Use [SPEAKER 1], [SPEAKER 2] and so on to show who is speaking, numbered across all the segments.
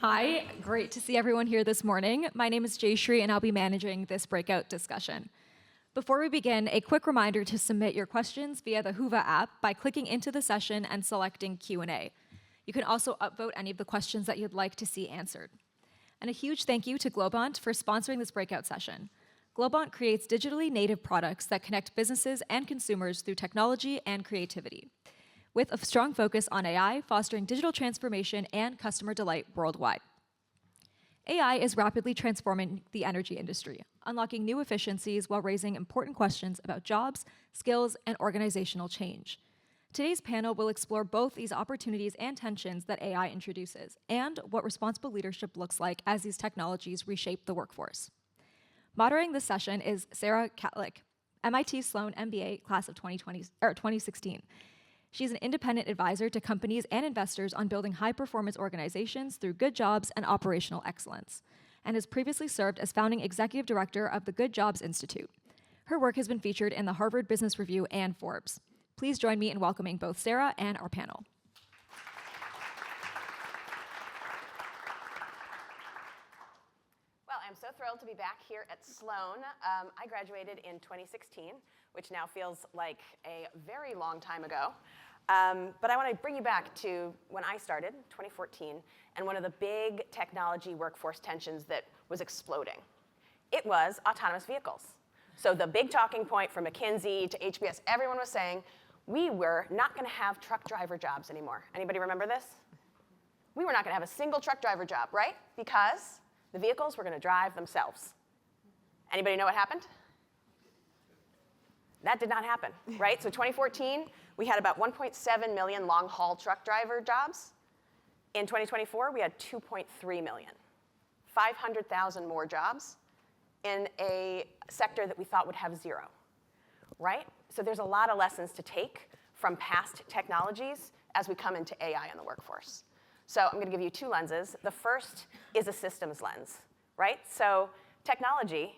[SPEAKER 1] Hi, great to see everyone here this morning. My name is Jayshree, and I'll be managing this breakout discussion. Before we begin, a quick reminder to submit your questions via the Whova app by clicking into the session and selecting Q&A. You can also upvote any of the questions that you'd like to see answered. And a huge thank you to Globant for sponsoring this breakout session. Globant creates digitally native products that connect businesses and consumers through technology and creativity, with a strong focus on AI, fostering digital transformation and customer delight worldwide. AI is rapidly transforming the energy industry, unlocking new efficiencies while raising important questions about jobs, skills, and organizational change. Today's panel will explore both these opportunities and tensions that AI introduces, and what responsible leadership looks like as these technologies reshape the workforce. Moderating this session is Sarah Catlick, MIT Sloan MBA class of 2016. She's an independent advisor to companies and investors on building high-performance organizations through good jobs and operational excellence, and has previously served as founding executive director of the Good Jobs Institute. Her work has been featured in the Harvard Business Review and Forbes. Please join me in welcoming both Sarah and our panel.
[SPEAKER 2] Well, I'm so thrilled to be back here at Sloan. I graduated in 2016, which now feels like a very long time ago. But I want to bring you back to when I started, 2014, and one of the big technology workforce tensions that was exploding. It was autonomous vehicles. So the big talking point from McKinsey to HBS, everyone was saying, we were not going to have truck driver jobs anymore. Anybody remember this? We were not going to have a single truck driver job, right? Because the vehicles were going to drive themselves. Anybody know what happened? That did not happen, right? So 2014, we had about 1.7 million long-haul truck driver jobs. In 2024, we had 2.3 million, 500,000 more jobs in a sector that we thought would have zero, right? So there's a lot of lessons to take from past technologies as we come into AI in the workforce. So I'm going to give you two lenses. The first is a systems lens, right? So technology,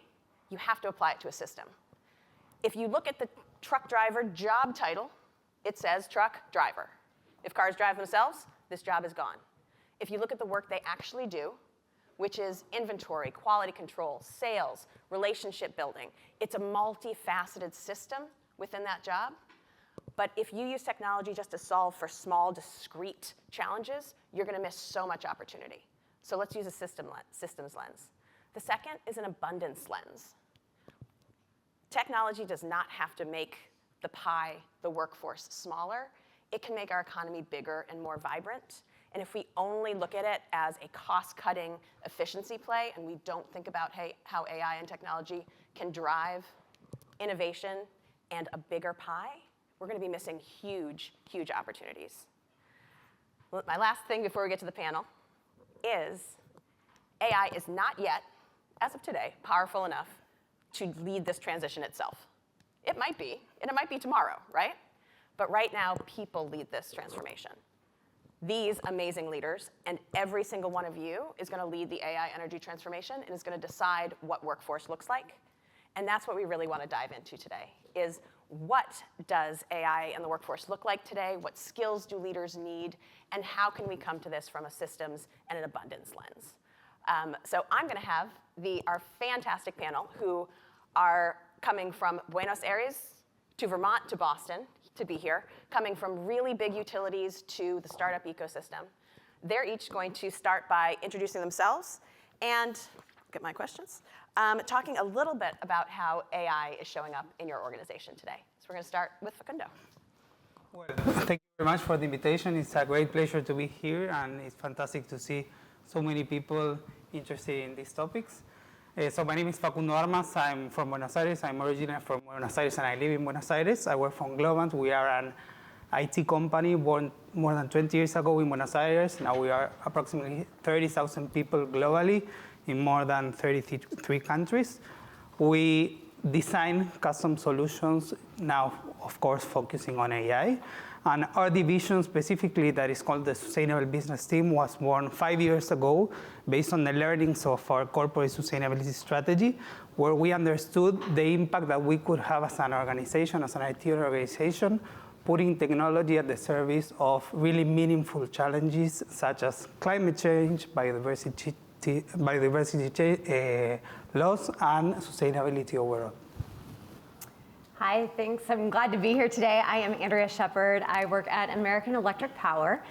[SPEAKER 2] you have to apply it to a system. If you look at the truck driver job title, it says truck driver. If cars drive themselves, this job is gone. If you look at the work they actually do, which is inventory, quality control, sales, relationship building, it's a multifaceted system within that job. But if you use technology just to solve for small, discrete challenges, you're going to miss so much opportunity. So let's use a systems lens. The second is an abundance lens. Technology does not have to make the pie, the workforce, smaller. It can make our economy bigger and more vibrant. And if we only look at it as a cost-cutting efficiency play and we don't think about how AI and technology can drive innovation and a bigger pie, we're going to be missing huge, huge opportunities. Well, my last thing before we get to the panel is AI is not yet, as of today, powerful enough to lead this transition itself. It might be, and it might be tomorrow, right? But right now, people lead this transformation. These amazing leaders, and every single one of you is going to lead the AI energy transformation and is going to decide what workforce looks like. And that's what we really want to dive into today, is what does AI and the workforce look like today? What skills do leaders need? And how can we come to this from a systems and an abundance lens? So I'm going to have our fantastic panel who are coming from Buenos Aires to Vermont to Boston to be here, coming from really big utilities to the startup ecosystem. They're each going to start by introducing themselves and, get my questions, talking a little bit about how AI is showing up in your organization today. So we're going to start with Facundo.
[SPEAKER 3] Well, thank you very much for the invitation. It's a great pleasure to be here, and it's fantastic to see so many people interested in these topics. So my name is Facundo Armas. I'm from Buenos Aires. I'm originally from Buenos Aires, and I live in Buenos Aires. I work for Globant. We are an IT company born more than 20 years ago in Buenos Aires. Now we are approximately 30,000 people globally in more than 33 countries. We design custom solutions, now, of course, focusing on AI. And our division specifically, that is called the Sustainable Business Team, was born 5 years ago based on the learnings of our corporate sustainability strategy, where we understood the impact that we could have as an organization, as an IT organization, putting technology at the service of really meaningful challenges such as climate change, biodiversity loss, and sustainability overall.
[SPEAKER 4] Hi, thanks. I'm glad to be here today. I am Andrea Shepard. I work at American Electric Power.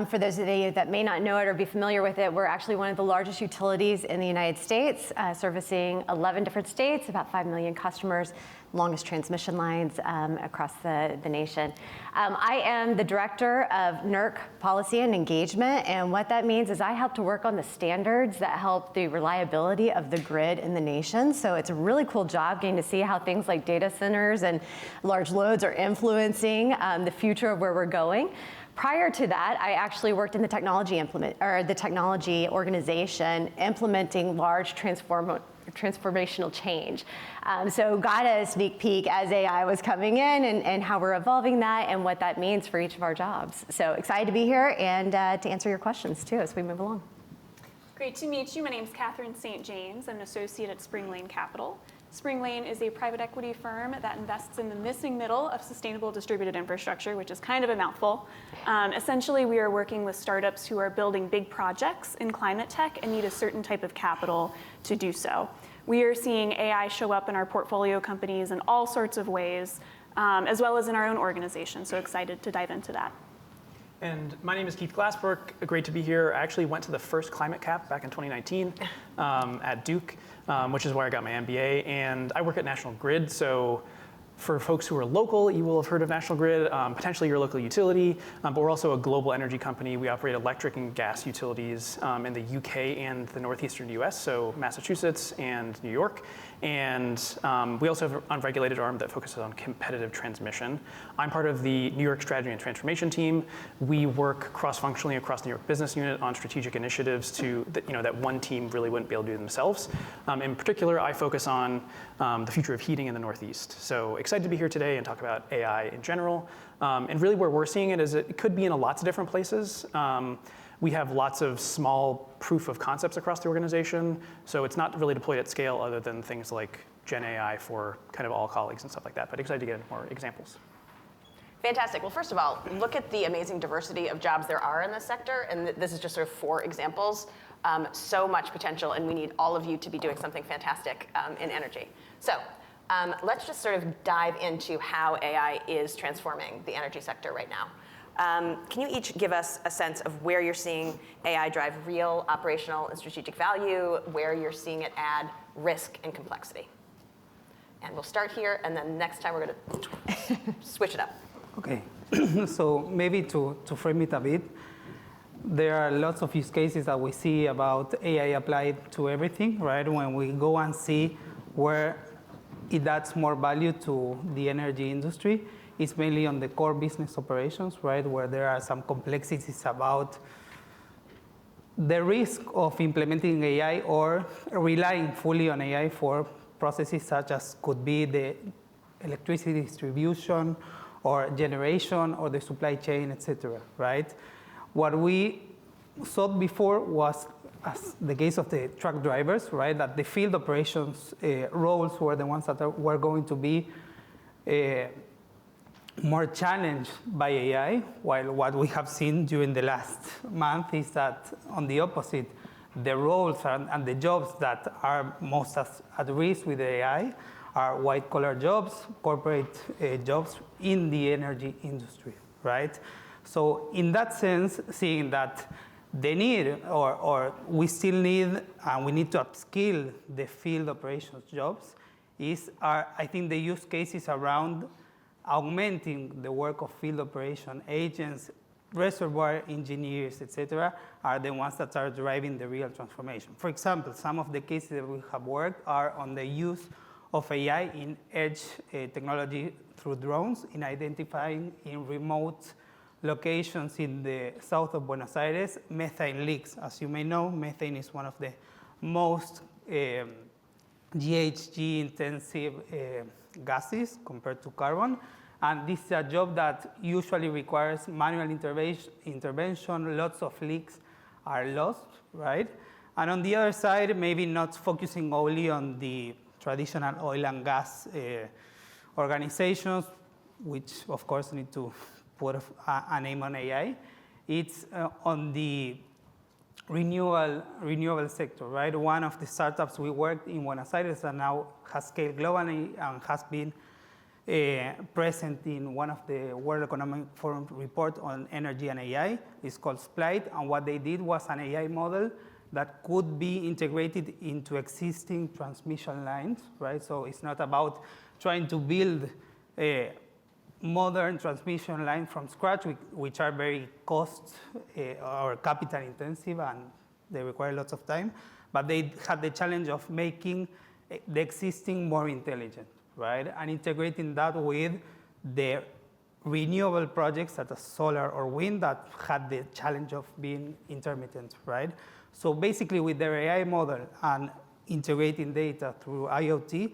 [SPEAKER 4] For those of you that may not know it or be familiar with it, we're actually one of the largest utilities in the United States, servicing 11 different states, about 5 million customers, longest transmission lines across the nation. I am the director of NERC Policy and Engagement, and what that means is I help to work on the standards that help the reliability of the grid in the nation. So it's a really cool job getting to see how things like data centers and large loads are influencing the future of where we're going. Prior to that, I actually worked in the technology organization implementing large transformational change. So got a sneak peek as AI was coming in and how we're evolving that and what that means for each of our jobs. So excited to be here and to answer your questions too as we move along.
[SPEAKER 5] Great to meet you. My name is Catherine St. James. I'm an associate at Spring Lane Capital. Spring Lane is a private equity firm that invests in the missing middle of sustainable distributed infrastructure, which is kind of a mouthful. Essentially, we are working with startups who are building big projects in climate tech and need a certain type of capital to do so. We are seeing AI show up in our portfolio companies in all sorts of ways, as well as in our own organization. So excited to dive into that.
[SPEAKER 6] And my name is Keith Glassberg. Great to be here. I actually went to the first ClimateCAP back in 2019 at Duke, which is where I got my MBA. And I work at National Grid. So for folks who are local, you will have heard of National Grid, potentially your local utility. But we're also a global energy company. We operate electric and gas utilities in the UK and the northeastern US, so Massachusetts and New York. And we also have an unregulated arm that focuses on competitive transmission. I'm part of the New York Strategy and Transformation team. We work cross-functionally across the New York Business Unit on strategic initiatives that one team really wouldn't be able to do themselves. In particular, I focus on the future of heating in the Northeast. So excited to be here today and talk about AI in general. And really where we're seeing it is it could be in lots of different places. We have lots of small proof of concepts across the organization, so it's not really deployed at scale other than things like Gen AI for kind of all colleagues and stuff like that, but excited to get into more examples.
[SPEAKER 2] Fantastic. Well, first of all, look at the amazing diversity of jobs there are in this sector, and this is just sort of 4 examples. So much potential, and we need all of you to be doing something fantastic in energy. So let's just sort of dive into how AI is transforming the energy sector right now. Can you each give us a sense of where you're seeing AI drive real operational and strategic value, where you're seeing it add risk and complexity? And we'll start here, and then next time we're going to switch it up.
[SPEAKER 3] Okay, so maybe to frame it a bit, there are lots of use cases that we see about AI applied to everything, right? When we go and see where it adds more value to the energy industry, it's mainly on the core business operations, right? Where there are some complexities about the risk of implementing AI or relying fully on AI for processes such as could be the electricity distribution or generation or the supply chain, et cetera, right? What we saw before was, as the case of the truck drivers, right, that the field operations roles were the ones that were going to be more challenged by AI, while what we have seen during the last month is that, on the opposite, the roles and the jobs that are most at risk with AI are white-collar jobs, corporate jobs in the energy industry, right? So in that sense, seeing that the need, or we still need, and we need to upskill the field operations jobs, I think the use cases around augmenting the work of field operation agents, reservoir engineers, et cetera, are the ones that are driving the real transformation. For example, some of the cases that we have worked are on the use of AI in edge technology through drones, in identifying in remote locations in the south of Buenos Aires methane leaks. As you may know, methane is one of the most GHG intensive gases compared to carbon. And this is a job that usually requires manual intervention. Lots of leaks are lost, right? And on the other side, maybe not focusing only on the traditional oil and gas organizations, which of course need to put a name on AI. It's on the renewable sector, right? One of the startups we worked in Buenos Aires and now has scaled globally and has been present in one of the World Economic Forum report on energy and AI. It's called Splite, and what they did was an AI model that could be integrated into existing transmission lines, right? So it's not about trying to build a modern transmission line from scratch, which are very cost or capital intensive, and they require lots of time. But they had the challenge of making the existing more intelligent, right? And integrating that with the renewable projects such as solar or wind that had the challenge of being intermittent, right? So basically with their AI model and integrating data through IoT,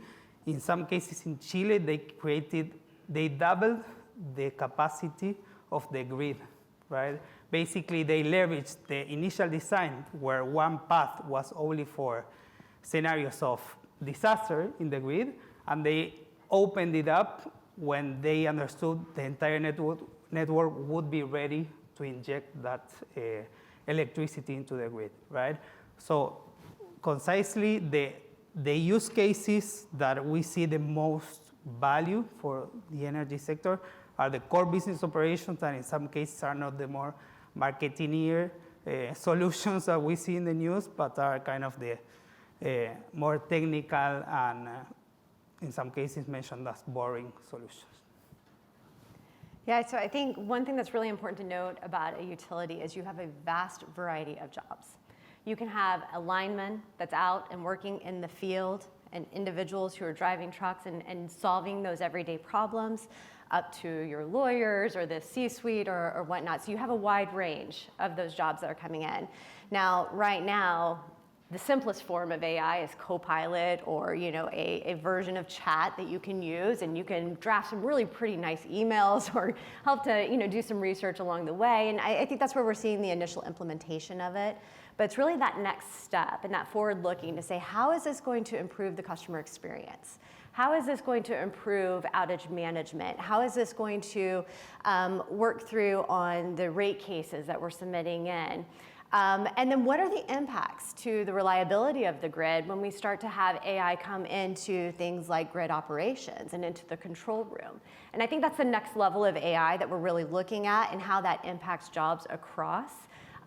[SPEAKER 3] in some cases in Chile, they doubled the capacity of the grid, right? Basically, they leveraged the initial design where one path was only for scenarios of disaster in the grid, and they opened it up when they understood the entire network would be ready to inject that electricity into the grid, right? So concisely, the use cases that we see the most value for the energy sector are the core business operations, and in some cases are not the more marketeer solutions that we see in the news, but are kind of the more technical and in some cases mentioned as boring solutions.
[SPEAKER 4] Yeah, so I think one thing that's really important to note about a utility is you have a vast variety of jobs. You can have a lineman that's out and working in the field, and individuals who are driving trucks and solving those everyday problems, up to your lawyers or the C-suite or whatnot. So you have a wide range of those jobs that are coming in. Now, right now, the simplest form of AI is Copilot, or a version of chat that you can use, and you can draft some really pretty nice emails or help to do some research along the way. And I think that's where we're seeing the initial implementation of it. But it's really that next step and that forward looking to say, how is this going to improve the customer experience? How is this going to improve outage management? How is this going to work through on the rate cases that we're submitting in? And then what are the impacts to the reliability of the grid when we start to have AI come into things like grid operations and into the control room? And I think that's the next level of AI that we're really looking at, and how that impacts jobs across.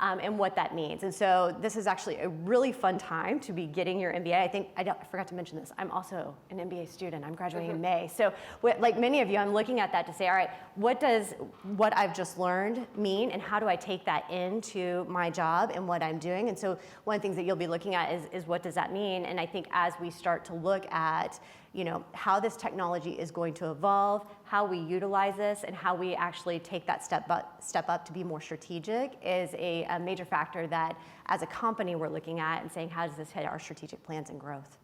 [SPEAKER 4] And what that means. And so this is actually a really fun time to be getting your MBA. I forgot to mention this, I'm also an MBA student. I'm graduating in May. So like many of you, I'm looking at that to say, all right, what does what I've just learned mean, and how do I take that into my job and what I'm doing? And so one of the things that you'll be looking at is what does that mean? And I think as we start to look at how this technology is going to evolve, how we utilize this, and how we actually take that step up to be more strategic is a major factor that as a company we're looking at and saying, how does this hit our strategic plans and growth?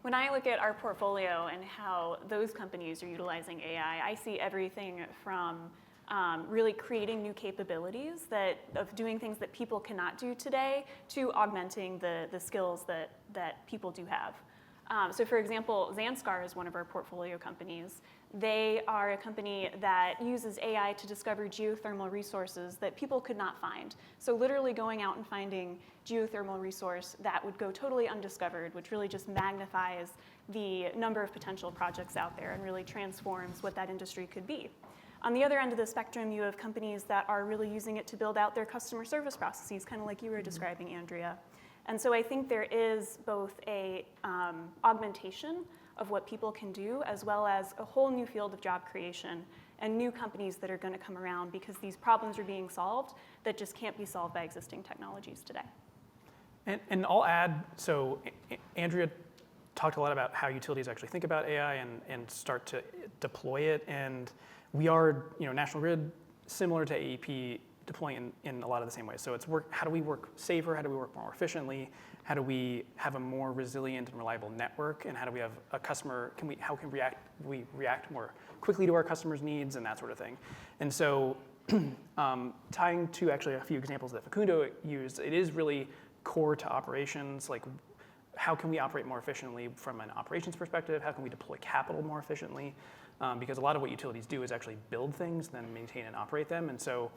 [SPEAKER 5] When I look at our portfolio and how those companies are utilizing AI, I see everything from really creating new capabilities of doing things that people cannot do today, to augmenting the skills that people do have. So for example, Zanskar is one of our portfolio companies. They are a company that uses AI to discover geothermal resources that people could not find. So literally going out and finding geothermal resource that would go totally undiscovered, which really just magnifies the number of potential projects out there and really transforms what that industry could be. On the other end of the spectrum, you have companies that are really using it to build out their customer service processes, kind of like you were describing, Andrea. And so I think there is both a augmentation of what people can do, as well as a whole new field of job creation and new companies that are going to come around because these problems are being solved that just can't be solved by existing technologies today.
[SPEAKER 6] And I'll add, so Andrea talked a lot about how utilities actually think about AI and start to deploy it. And we are, National Grid, similar to AEP, deploying in a lot of the same ways. So it's how do we work safer? How do we work more efficiently? How do we have a more resilient and reliable network? And how do we have a customer, how can we react more quickly to our customers' needs and that sort of thing? And so tying to actually a few examples that Facundo used, it is really core to operations, like how can we operate more efficiently from an operations perspective? How can we deploy capital more efficiently? because a lot of what utilities do is actually build things, then maintain and operate them. And so,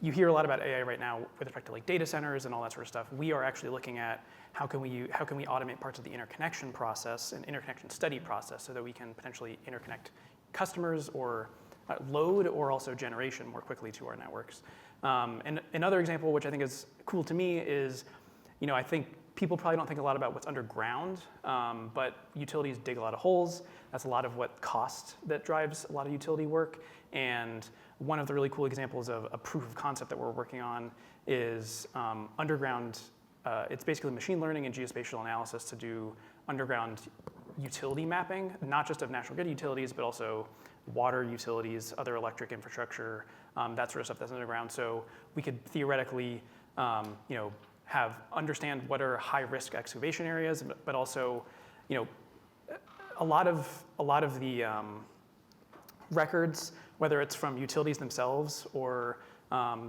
[SPEAKER 6] you hear a lot about AI right now with respect to like data centers and all that sort of stuff. We are actually looking at how can we automate parts of the interconnection process and interconnection study process so that we can potentially interconnect customers or load or also generation more quickly to our networks. And another example, which I think is cool to me, is I think people probably don't think a lot about what's underground, but utilities dig a lot of holes. That's a lot of what cost that drives a lot of utility work. And one of the really cool examples of a proof of concept that we're working on is underground. It's basically machine learning and geospatial analysis to do underground utility mapping, not just of national grid utilities, but also water utilities, other electric infrastructure, that sort of stuff that's underground. So we could theoretically, understand what are high-risk excavation areas, but also, a lot of the records, whether it's from utilities themselves or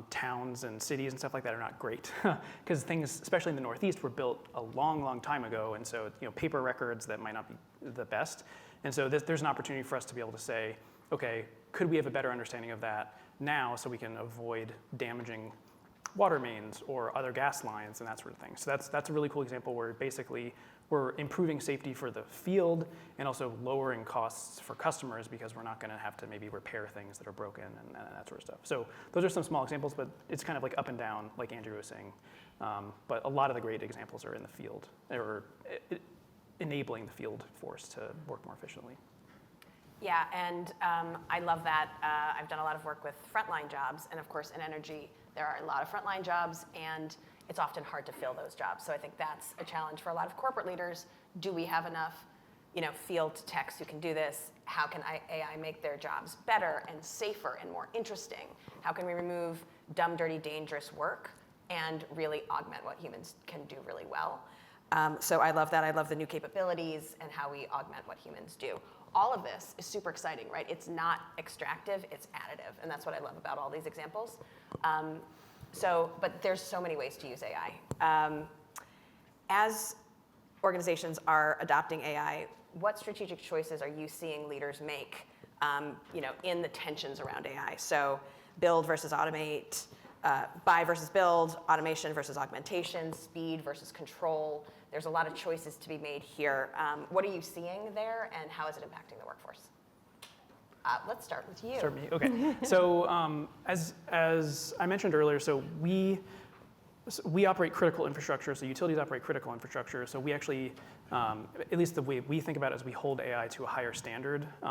[SPEAKER 6] towns and cities and stuff like that, are not great because things, especially in the Northeast, were built a long, long time ago, and so paper records that might not be the best. And so there's an opportunity for us to be able to say, okay, could we have a better understanding of that now so we can avoid damaging water mains or other gas lines and that sort of thing. So that's a really cool example where basically we're improving safety for the field and also lowering costs for customers because we're not going to have to maybe repair things that are broken and that sort of stuff. So those are some small examples, but it's kind of like up and down, like Andrew was saying. But a lot of the great examples are in the field, or enabling the field force to work more efficiently.
[SPEAKER 2] Yeah, and I love that. I've done a lot of work with frontline jobs, and of course in energy, there are a lot of frontline jobs, and it's often hard to fill those jobs. So I think that's a challenge for a lot of corporate leaders. Do we have enough, field techs who can do this? How can AI make their jobs better and safer and more interesting? How can we remove dumb, dirty, dangerous work and really augment what humans can do really well? So I love that. I love the new capabilities and how we augment what humans do. All of this is super exciting, right? It's not extractive, it's additive, and that's what I love about all these examples. But there's so many ways to use AI. As organizations are adopting AI, what strategic choices are you seeing leaders make, in the tensions around AI? So build versus automate, buy versus build, automation versus augmentation, speed versus control. There's a lot of choices to be made here. What are you seeing there, and how is it impacting the workforce? Let's start with you.
[SPEAKER 6] Start me. Okay. So as I mentioned earlier, so we operate critical infrastructure. So utilities operate critical infrastructure. So we actually, at least the way we think about it, is we hold AI to a higher standard. We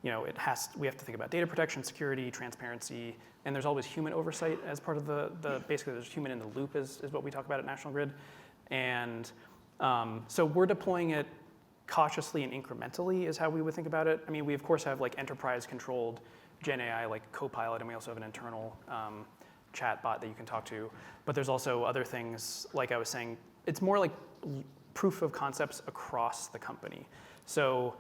[SPEAKER 6] have to think about data protection, security, transparency, and there's always human oversight as part of the basically there's human in the loop is what we talk about at National Grid. And so we're deploying it cautiously and incrementally is how we would think about it. I mean, we of course have like enterprise controlled Gen AI like Copilot, and we also have an internal chat bot that you can talk to. But there's also other things, like I was saying, it's more like proof of concepts across the company. So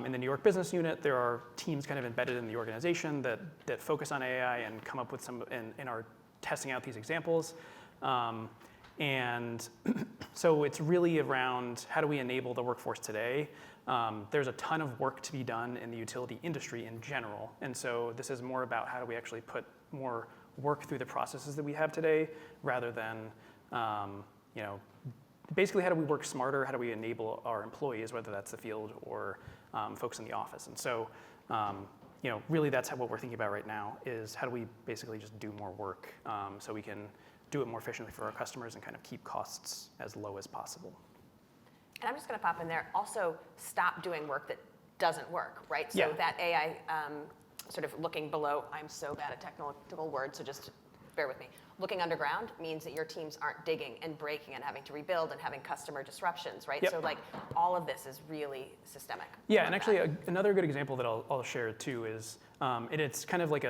[SPEAKER 6] in the New York business unit, there are teams kind of embedded in the organization that focus on AI and come up with some and are testing out these examples. And so it's really around how do we enable the workforce today. There's a ton of work to be done in the utility industry in general. And so this is more about how do we actually put more work through the processes that we have today rather than, basically how do we work smarter? How do we enable our employees, whether that's the field or folks in the office? And so, really that's what we're thinking about right now is how do we basically just do more work so we can do it more efficiently for our customers and kind of keep costs as low as possible.
[SPEAKER 2] And I'm just going to pop in there. Also, stop doing work that doesn't work, right?
[SPEAKER 6] Yeah.
[SPEAKER 2] So that AI sort of looking below, I'm so bad at technical words, so just bear with me. Looking underground means that your teams aren't digging and breaking and having to rebuild and having customer disruptions, right?
[SPEAKER 6] Yep.
[SPEAKER 2] So like all of this is really systemic.
[SPEAKER 6] Yeah, and actually another good example that I'll share too is, and it's kind of like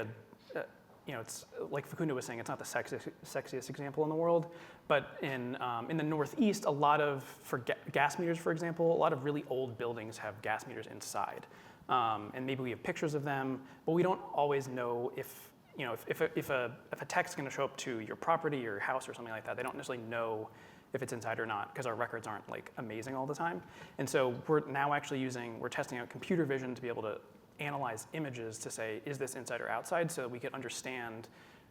[SPEAKER 6] it's like Facundo was saying, it's not the sexiest example in the world, but in the Northeast, for gas meters, for example, a lot of really old buildings have gas meters inside. And maybe we have pictures of them, but we don't always know if a tech's going to show up to your property or your house or something like that. They don't necessarily know if it's inside or not, because our records aren't like amazing all the time. And so we're now actually we're testing out computer vision to be able to analyze images to say, is this inside or outside, so we can understand,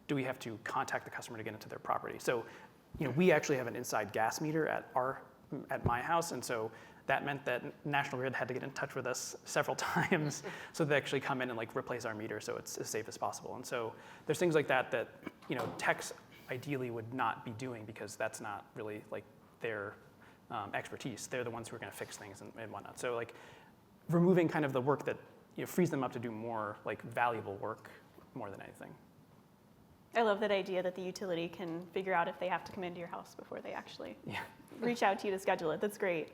[SPEAKER 6] do we have to contact the customer to get into their property? So, we actually have an inside gas meter at my house, and so that meant that National Grid had to get in touch with us several times so they actually come in and like replace our meter so it's as safe as possible. And so there's things like that techs ideally would not be doing because that's not really like their expertise. They're the ones who are going to fix things and whatnot. So like removing kind of the work that frees them up to do more like valuable work more than anything.
[SPEAKER 5] I love that idea that the utility can figure out if they have to come into your house before they actually reach out to you to schedule it. That's great.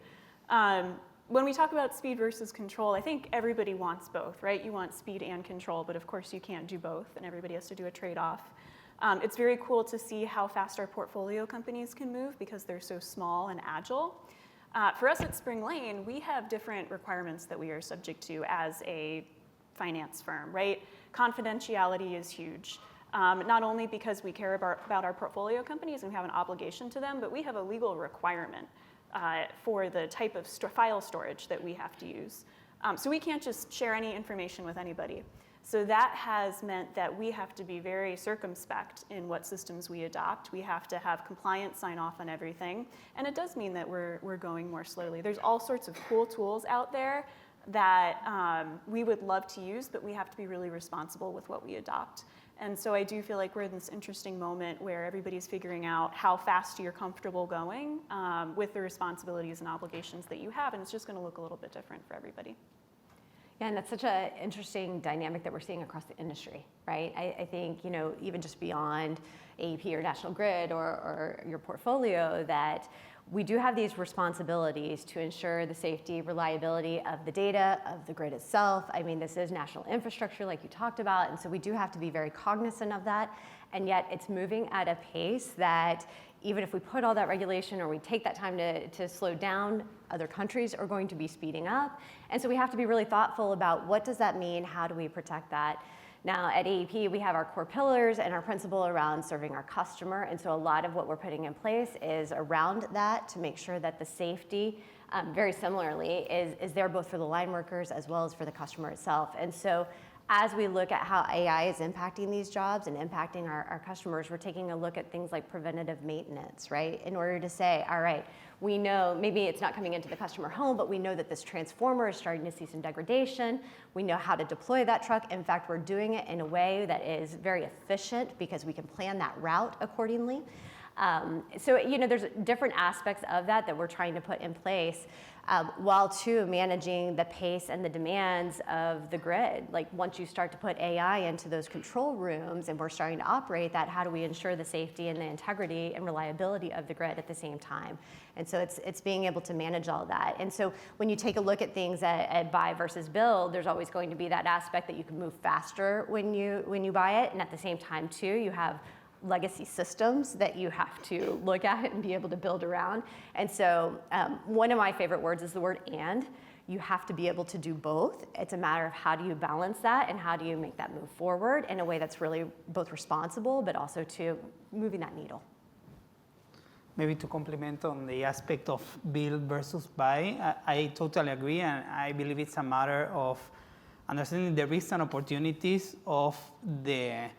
[SPEAKER 5] When we talk about speed versus control, I think everybody wants both, right? You want speed and control, but of course you can't do both, and everybody has to do a trade-off. It's very cool to see how fast our portfolio companies can move because they're so small and agile. For us at Spring Lane, we have different requirements that we are subject to as a finance firm, right? Confidentiality is huge. Not only because we care about our portfolio companies and we have an obligation to them, but we have a legal requirement for the type of file storage that we have to use. So we can't just share any information with anybody. So that has meant that we have to be very circumspect in what systems we adopt. We have to have compliance sign off on everything. And it does mean that we're going more slowly. There's all sorts of cool tools out there that we would love to use, but we have to be really responsible with what we adopt. And so I do feel like we're in this interesting moment where everybody's figuring out how fast you're comfortable going with the responsibilities and obligations that you have, and it's just going to look a little bit different for everybody.
[SPEAKER 4] Yeah, and that's such an interesting dynamic that we're seeing across the industry, right? I think, even just beyond AEP or National Grid or your portfolio, that we do have these responsibilities to ensure the safety, reliability of the data, of the grid itself. I mean, this is national infrastructure like you talked about, and so we do have to be very cognizant of that, and yet it's moving at a pace that even if we put all that regulation or we take that time to slow down, other countries are going to be speeding up. And so we have to be really thoughtful about what does that mean, how do we protect that? Now at AEP, we have our core pillars and our principle around serving our customer. And so a lot of what we're putting in place is around that to make sure that the safety, very similarly, is there both for the line workers as well as for the customer itself. And so as we look at how AI is impacting these jobs and impacting our customers, we're taking a look at things like preventative maintenance, right? In order to say, all right, we know maybe it's not coming into the customer home, but we know that this transformer is starting to see some degradation. We know how to deploy that truck. In fact, we're doing it in a way that is very efficient because we can plan that route accordingly. So, there's different aspects of that we're trying to put in place while too managing the pace and the demands of the grid. Like once you start to put AI into those control rooms and we're starting to operate that, how do we ensure the safety and the integrity and reliability of the grid at the same time? And so it's being able to manage all that. And so when you take a look at things at buy versus build, there's always going to be that aspect that you can move faster when you buy it, and at the same time too, you have legacy systems that you have to look at and be able to build around. And so one of my favorite words is the word and. You have to be able to do both. It's a matter of how do you balance that and how do you make that move forward in a way that's really both responsible but also to moving that needle.
[SPEAKER 3] Maybe to complement on the aspect of build versus buy, I totally agree, and I believe it's a matter of understanding the risks and opportunities of the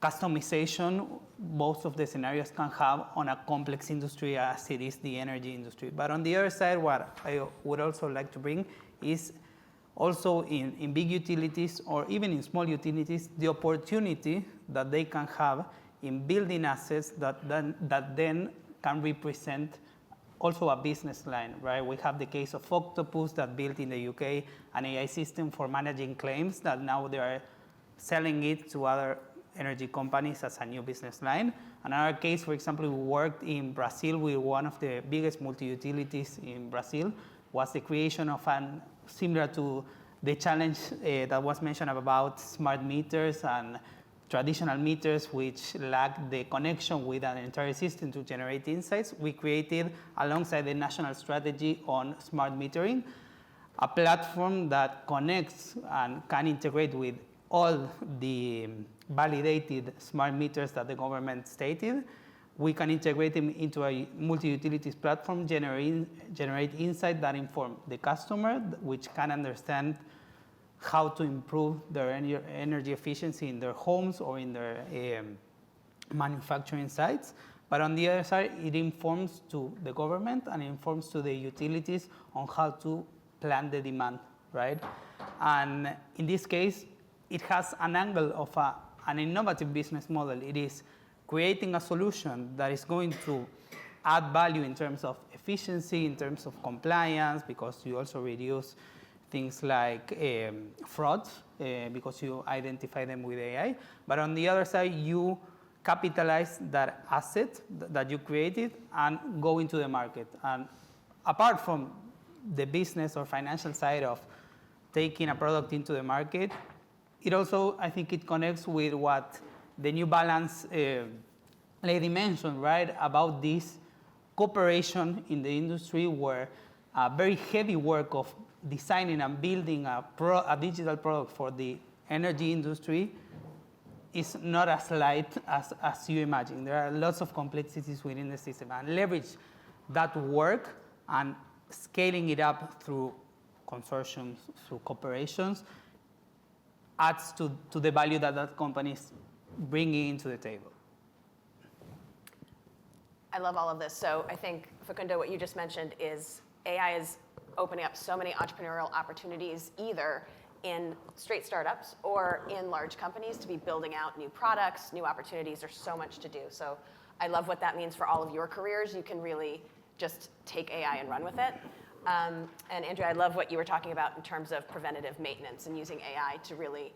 [SPEAKER 3] customization both of the scenarios can have on a complex industry as it is the energy industry. But on the other side, what I would also like to bring is also in big utilities or even in small utilities, the opportunity that they can have in building assets that then can represent also a business line, right? We have the case of Octopus that built in the UK an AI system for managing claims that now they are selling it to other energy companies as a new business line. Another case, for example, we worked in Brazil with one of the biggest multi-utilities in Brazil, was the creation of similar to the challenge that was mentioned about smart meters and traditional meters which lack the connection with an entire system to generate insights. We created, alongside the national strategy on smart metering, a platform that connects and can integrate with all the validated smart meters that the government stated we can integrate them into a multi-utilities platform, generate insight that inform the customer, which can understand how to improve their energy efficiency in their homes or in their manufacturing sites. But on the other side, it informs to the government and informs to the utilities on how to plan the demand, right? And in this case, it has an angle of an innovative business model. It is creating a solution that is going to add value in terms of efficiency, in terms of compliance, because you also reduce things like fraud, because you identify them with AI. But on the other side, you capitalize that asset that you created and go into the market. And apart from the business or financial side of taking a product into the market, it also, I think it connects with what the New Balance lady mentioned, right, about this cooperation in the industry where very heavy work of designing and building a digital product for the energy industry is not as light as you imagine. There are lots of complexities within the system, and leverage that work and scaling it up through consortiums, through corporations, adds to the value that company is bringing into the table.
[SPEAKER 2] I love all of this. So I think, Facundo, what you just mentioned is AI is opening up so many entrepreneurial opportunities, either in straight startups or in large companies, to be building out new products, new opportunities. There's so much to do. So I love what that means for all of your careers. You can really just take AI and run with it. And Andrea, I love what you were talking about in terms of preventative maintenance and using AI to really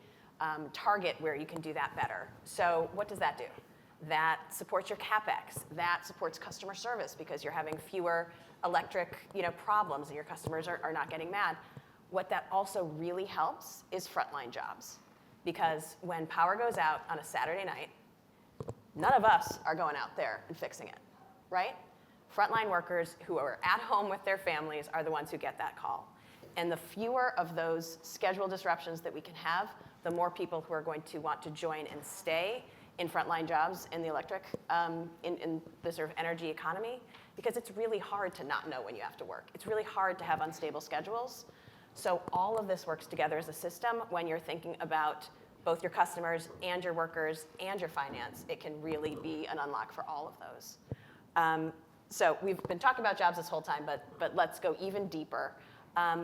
[SPEAKER 2] target where you can do that better. So what does that do? That supports your CapEx. That supports customer service because you're having fewer electric problems and your customers are not getting mad. What that also really helps is frontline jobs, because when power goes out on a Saturday night, none of us are going out there and fixing it, right? Frontline workers who are at home with their families are the ones who get that call. And the fewer of those schedule disruptions that we can have, the more people who are going to want to join and stay in frontline jobs in the electric, in the sort of energy economy, because it's really hard to not know when you have to work. It's really hard to have unstable schedules. So all of this works together as a system when you're thinking about both your customers and your workers and your finance. It can really be an unlock for all of those. So we've been talking about jobs this whole time, but let's go even deeper.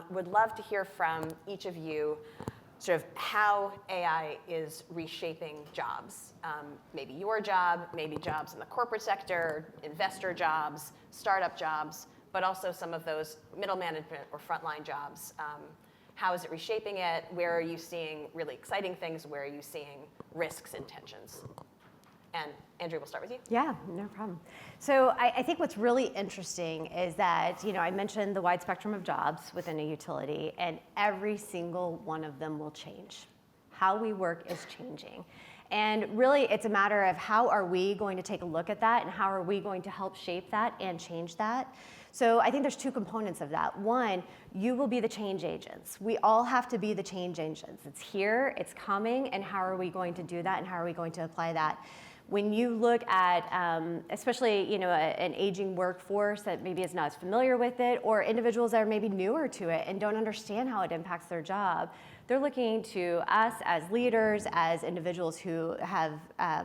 [SPEAKER 2] Would love to hear from each of you sort of how AI is reshaping jobs. Maybe your job, maybe jobs in the corporate sector, investor jobs, startup jobs, but also some of those middle management or frontline jobs. How is it reshaping it? Where are you seeing really exciting things? Where are you seeing risks and tensions? And Andrea, we'll start with you.
[SPEAKER 4] Yeah, no problem. So I think what's really interesting is that, I mentioned the wide spectrum of jobs within a utility, and every single one of them will change. How we work is changing. And really, it's a matter of how are we going to take a look at that, and how are we going to help shape that and change that. So I think there's two components of that. One, you will be the change agents. We all have to be the change agents. It's here, it's coming, and how are we going to do that, and how are we going to apply that? When you look at, especially an aging workforce that maybe is not as familiar with it, or individuals that are maybe newer to it and don't understand how it impacts their job, they're looking to us as leaders, as individuals who have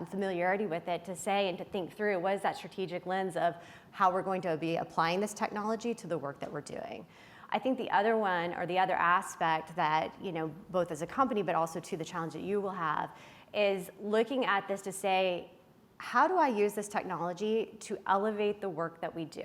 [SPEAKER 4] familiarity with it, to say and to think through what is that strategic lens of how we're going to be applying this technology to the work that we're doing. I think the other one, or the other aspect that, both as a company but also to the challenge that you will have, is looking at this to say, how do I use this technology to elevate the work that we do?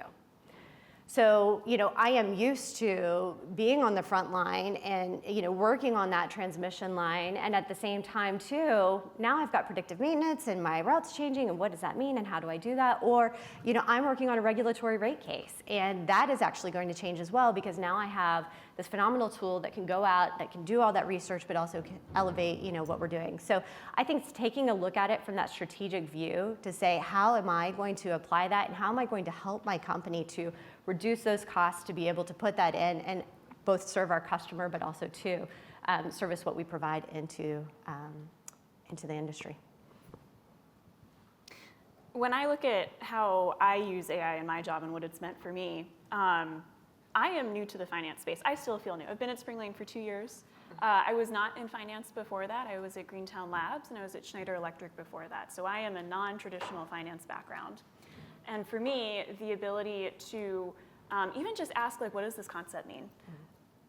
[SPEAKER 4] So, I am used to being on the front line and, working on that transmission line. And at the same time, too, now I've got predictive maintenance and my route's changing. And what does that mean? And how do I do that? Or, I'm working on a regulatory rate case. And that is actually going to change as well, because now I have this phenomenal tool that can go out, that can do all that research, but also can elevate, what we're doing. So I think it's taking a look at it from that strategic view to say, how am I going to apply that? And how am I going to help my company to reduce those costs, to be able to put that in and both serve our customer, but also to service what we provide into the industry.
[SPEAKER 5] when I look at how I use AI in my job and what it's meant for me, I am new to the finance space. I still feel new. I've been at Spring for 2 years. I was not in finance before that. I was at Greentown Labs, and I was at Schneider Electric before that. So I am a non-traditional finance background. And for me, the ability to even just ask, like, what does this concept mean,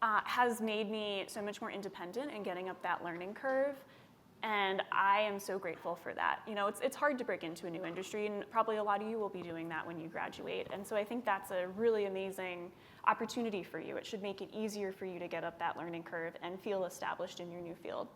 [SPEAKER 5] has made me so much more independent in getting up that learning curve. And I am so grateful for that. You know, it's hard to break into a new industry, and probably a lot of you will be doing that when you graduate. And so I think that's a really amazing opportunity for you. It should make it easier for you to get up that learning curve and feel established in your new field.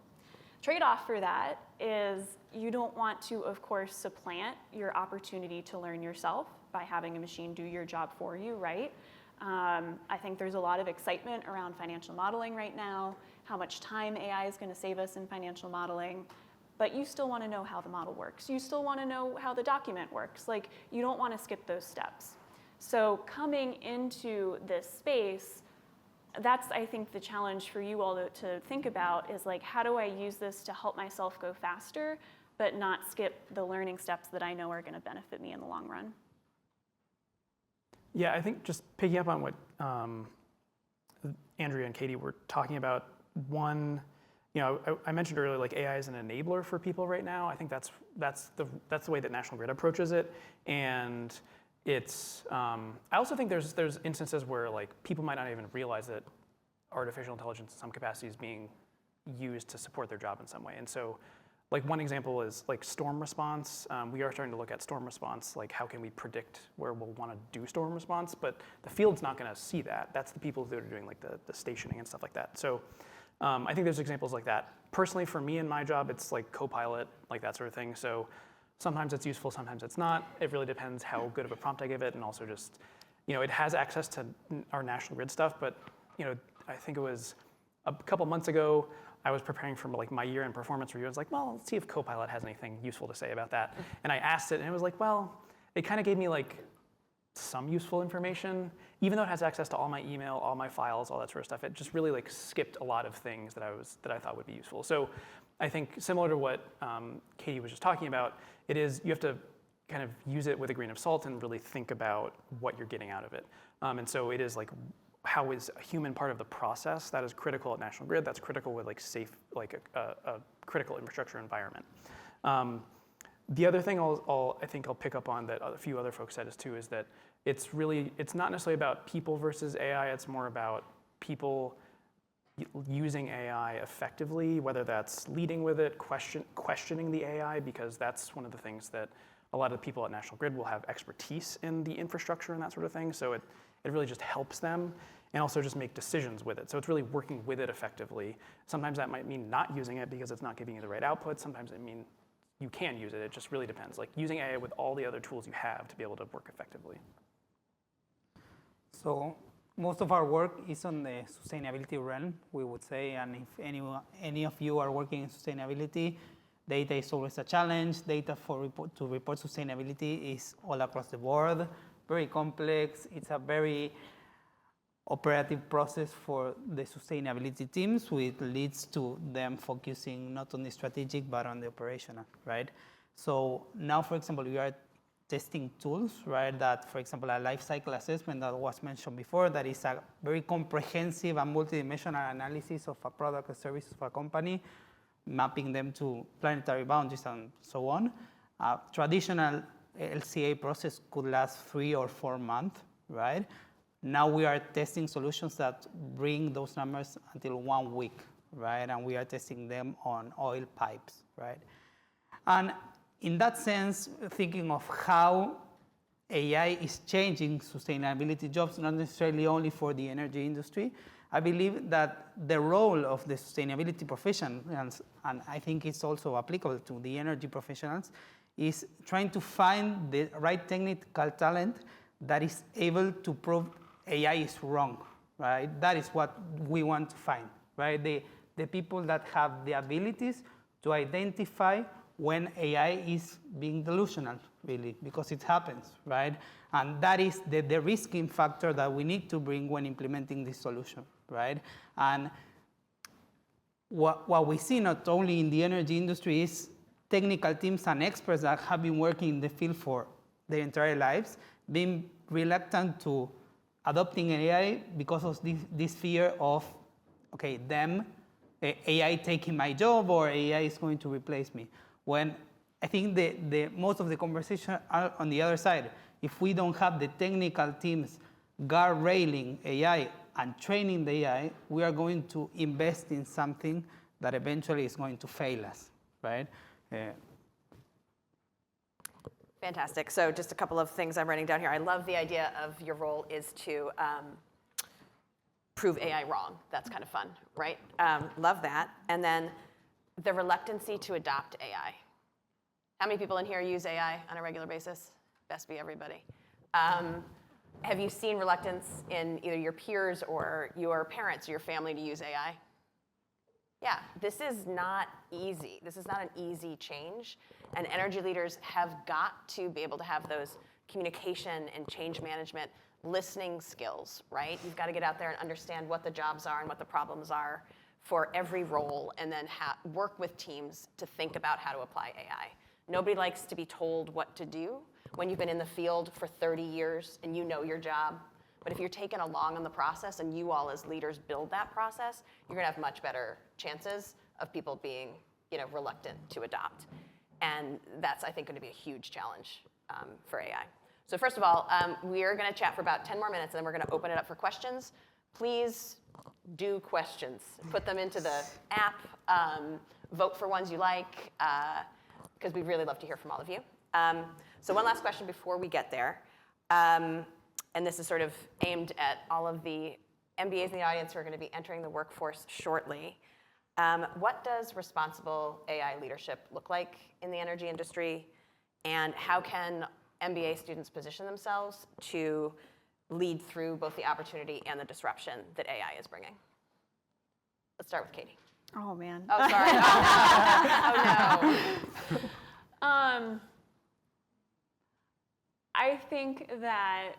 [SPEAKER 5] Trade-off for that is you don't want to, of course, supplant your opportunity to learn yourself by having a machine do your job for you, right? I think there's a lot of excitement around financial modeling right now, how much time AI is going to save us in financial modeling, but you still want to know how the model works. You still want to know how the document works. Like, you don't want to skip those steps. So coming into this space, that's, I think, the challenge for you all to think about is, like, how do I use this to help myself go faster, but not skip the learning steps that I know are going to benefit me in the long run?
[SPEAKER 6] Yeah, I think just picking up on what Andrea and Katie were talking about, one, you know, I mentioned earlier, like, AI is an enabler for people right now. I think that's the way that National Grid approaches it, and it's. I also think there's instances where, like, people might not even realize that artificial intelligence in some capacity is being used to support their job in some way, and so. Like, one example is, like, storm response. We are starting to look at storm response, like, how can we predict where we'll want to do storm response, but the field's not going to see that. That's the people that are doing, like, the stationing and stuff like that. So I think there's examples like that. Personally, for me in my job, it's like Copilot, like that sort of thing. So sometimes it's useful, sometimes it's not. It really depends how good of a prompt I give it, and also just, you know, it has access to our National Grid stuff, but, you know, I think it was a couple months ago, I was preparing for, like, my year-end performance review. I was like, well, let's see if Copilot has anything useful to say about that. And I asked it, and it was like, well, it kind of gave me, like, some useful information. Even though it has access to all my email, all my files, all that sort of stuff, it just really, like, skipped a lot of things that I thought would be useful. So I think similar to what Katie was just talking about, it is, you have to kind of use it with a grain of salt and really think about what you're getting out of it. And so it is, like, how is a human part of the process that is critical at National Grid, that's critical with, like, safe, like a critical infrastructure environment. The other thing I think I'll pick up on that a few other folks said is that it's not necessarily about people versus AI, it's more about people using AI effectively, whether that's leading with it, questioning the AI, because that's one of the things that a lot of the people at National Grid will have expertise in the infrastructure and that sort of thing, so it really just helps them, and also just make decisions with it. So it's really working with it effectively. Sometimes that might mean not using it because it's not giving you the right output. Sometimes it means you can use it. It just really depends. Like, using AI with all the other tools you have to be able to work effectively.
[SPEAKER 3] So most of our work is on the sustainability realm, we would say. And if any of you are working in sustainability, data is always a challenge. Data to report sustainability is all across the board. Very complex. It's a very operative process for the sustainability teams, which leads to them focusing not on the strategic, but on the operational, right? So now, for example, we are testing tools, right? That, for example, a life cycle assessment that was mentioned before, that is a very comprehensive and multidimensional analysis of a product or service of a company, mapping them to planetary boundaries and so on. Traditional LCA process could last 3 or 4 months, right? Now we are testing solutions that bring those numbers until 1 week, right? And we are testing them on oil pipes, right? And in that sense, thinking of how AI is changing sustainability jobs, not necessarily only for the energy industry, I believe that the role of the sustainability professionals, and I think it's also applicable to the energy professionals, is trying to find the right technical talent that is able to prove AI is wrong, right? That is what we want to find, right? The people that have the abilities to identify when AI is being delusional, really, because it happens, right? And that is the risking factor that we need to bring when implementing this solution, right? And what we see not only in the energy industry is technical teams and experts that have been working in the field for their entire lives being reluctant to adopting AI because of this fear of, okay, AI taking my job or AI is going to replace me. When I think the most of the conversation are on the other side. If we don't have the technical teams guardrailing AI and training the AI, we are going to invest in something that eventually is going to fail us, right?
[SPEAKER 2] Fantastic. So just a couple of things I'm writing down here. I love the idea of your role is to prove AI wrong. That's kind of fun, right? Love that. And then the reluctancy to adopt AI. How many people in here use AI on a regular basis? Best be everybody. Have you seen reluctance in either your peers or your parents or your family to use AI? Yeah, this is not easy. This is not an easy change. And energy leaders have got to be able to have those communication and change management listening skills, right? You've got to get out there and understand what the jobs are and what the problems are for every role, and then work with teams to think about how to apply AI. Nobody likes to be told what to do when you've been in the field for 30 years and you know your job. But if you're taken along in the process and you all as leaders build that process, you're gonna have much better chances of people being reluctant to adopt. And that's, I think, gonna be a huge challenge for AI. So first of all, we are gonna chat for about 10 more minutes and then we're gonna open it up for questions. Please do questions. Put them into the app, vote for ones you like, because we'd really love to hear from all of you. So one last question before we get there. And this is sort of aimed at all of the MBAs in the audience who are going to be entering the workforce shortly. What does responsible AI leadership look like in the energy industry? And how can MBA students position themselves to lead through both the opportunity and the disruption that AI is bringing? Let's start with Katie.
[SPEAKER 5] Oh, man.
[SPEAKER 2] Oh, sorry. Oh, no.
[SPEAKER 5] I think that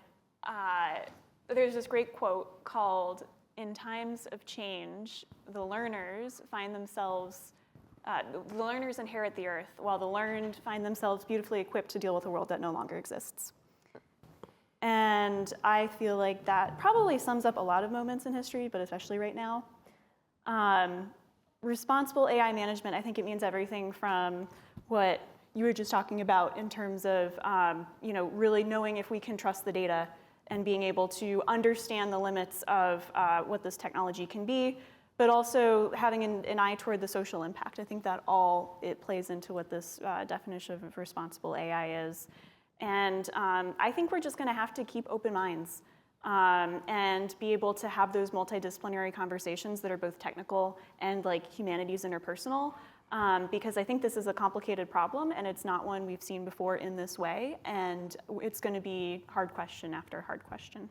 [SPEAKER 5] there's this great quote called, "In times of change, the learners find themselves, the learners inherit the earth, while the learned find themselves beautifully equipped to deal with a world that no longer exists." And I feel like that probably sums up a lot of moments in history, but especially right now. Responsible AI management, I think it means everything from what you were just talking about in terms of really knowing if we can trust the data and being able to understand the limits of what this technology can be, but also having an eye toward the social impact. I think that all it plays into what this definition of responsible AI is. And I think we're just going to have to keep open minds and be able to have those multidisciplinary conversations that are both technical and like humanities interpersonal. Because I think this is a complicated problem and it's not one we've seen before in this way, and it's going to be hard question after hard question.